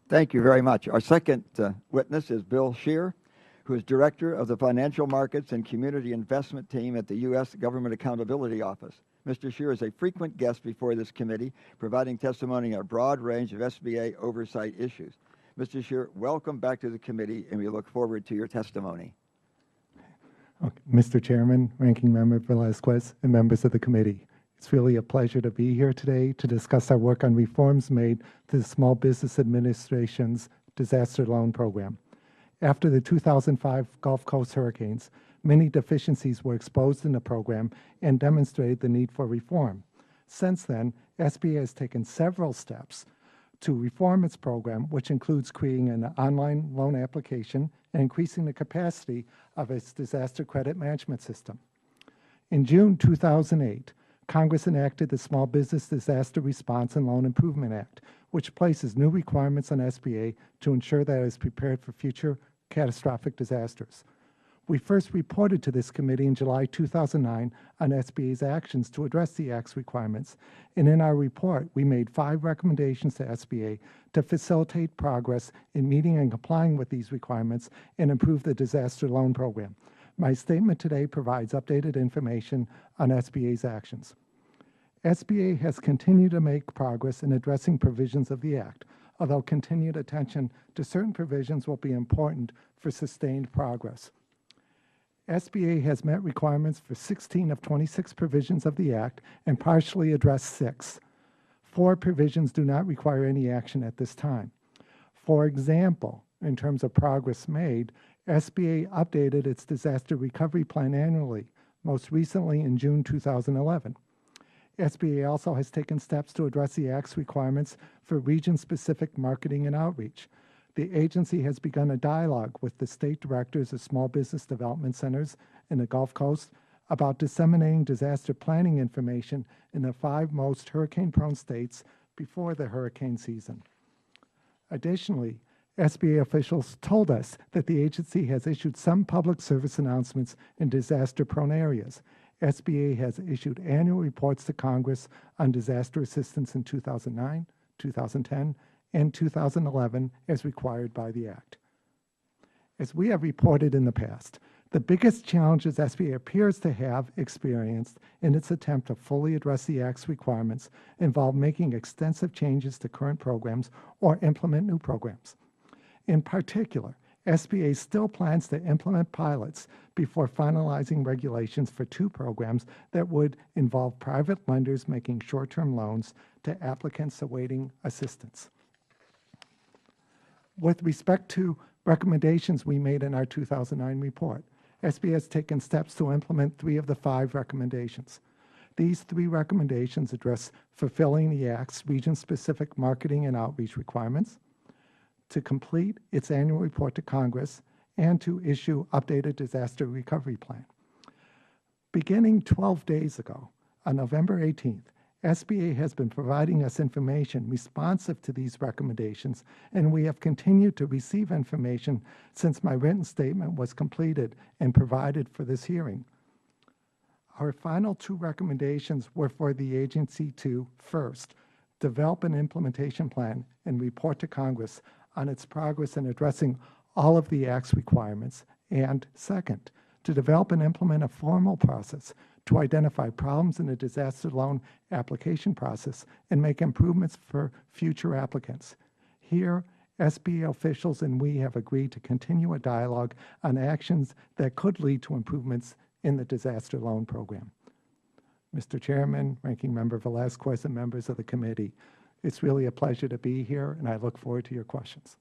Thank you very much. Our second witness is Bill Shear, who is Director of the Financial Markets and Community Investment Team at the U.S. Government Accountability Office. Mr. Shear is a frequent guest before this committee, providing testimony on a broad range of SBA oversight issues. Mr. Shear, welcome back to the committee, and we look forward to your testimony. Okay. Mr. Chairman, Ranking Member Velazquez, and members of the committee, it's really a pleasure to be here today to discuss our work on reforms made to the Small Business Administration's Disaster Loan Program. After the 2005 Gulf Coast hurricanes, many deficiencies were exposed in the program and demonstrated the need for reform. Since then, SBA has taken several steps to reform its program, which includes creating an online loan application and increasing the capacity of its disaster credit management system. In June 2008, Congress enacted the Small Business Disaster Response and Loan Improvement Act, which places new requirements on SBA to ensure that it is prepared for future catastrophic disasters. We first reported to this committee in July 2009 on SBA's actions to address the Act's requirements, and in our report, we made 5 recommendations to SBA to facilitate progress in meeting and complying with these requirements and improve the disaster loan program. My statement today provides updated information on SBA's actions. SBA has continued to make progress in addressing provisions of the Act, although continued attention to certain provisions will be important for sustained progress. SBA has met requirements for 16 of 26 provisions of the Act and partially addressed 6. 4 provisions do not require any action at this time. For example, in terms of progress made, SBA updated its disaster recovery plan annually, most recently in June 2011. SBA also has taken steps to address the Act's requirements for region-specific marketing and outreach. The agency has begun a dialogue with the state directors of small business development centers in the Gulf Coast about disseminating disaster planning information in the 5 most hurricane-prone states before the hurricane season. Additionally, SBA officials told us that the agency has issued some public service announcements in disaster-prone areas. SBA has issued annual reports to Congress on disaster assistance in 2009, 2010, and 2011 as required by the Act. As we have reported in the past, the biggest challenges SBA appears to have experienced in its attempt to fully address the Act's requirements involve making extensive changes to current programs or implement new programs. In particular, SBA still plans to implement pilots before finalizing regulations for 2 programs that would involve private lenders making short-term loans to applicants awaiting assistance. With respect to recommendations we made in our 2009 report, SBA has taken steps to implement 3 of the 5 recommendations. These 3 recommendations address fulfilling the Act's region-specific marketing and outreach requirements, to complete its annual report to Congress, and to issue updated disaster recovery plan. Beginning 12 days ago, on November 18th, SBA has been providing us information responsive to these recommendations, and we have continued to receive information since my written statement was completed and provided for this hearing. Our final 2 recommendations were for the agency to, first, develop an implementation plan and report to Congress on its progress in addressing all of the Act's requirements, and second, to develop and implement a formal process to identify problems in the disaster loan application process and make improvements for future applicants. Here, SBA officials and we have agreed to continue a dialogue on actions that could lead to improvements in the disaster loan program. Mr. Chairman, Ranking Member Velazquez, and members of the committee, it's really a pleasure to be here, and I look forward to your questions.